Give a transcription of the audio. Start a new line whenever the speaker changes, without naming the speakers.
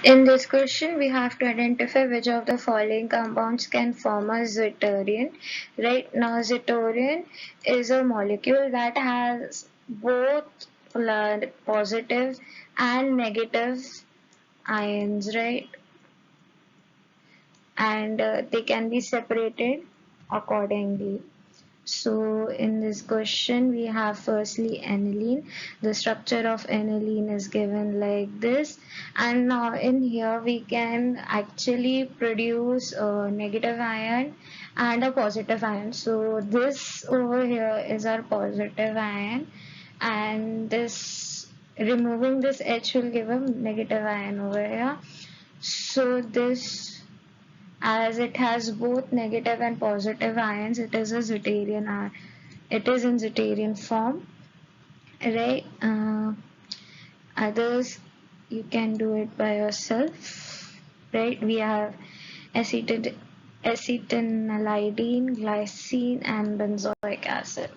In this question, we have to identify which of the following compounds can form a zwitterion. Right now, zwitterion is a molecule that has both positive and negative ions, right? And they can be separated accordingly. So in this question we have firstly aniline. The structure of aniline is given like this, and now in here we can actually produce a negative ion and a positive ion. So this over here is our positive ion, and this removing this H will give a negative ion over here. So this, as it has both negative and positive ions, it is a zwitterion ion. It is in zwitterion form, right? Others, you can do it by yourself, right? We have acetanilidine, glycine, and benzoic acid.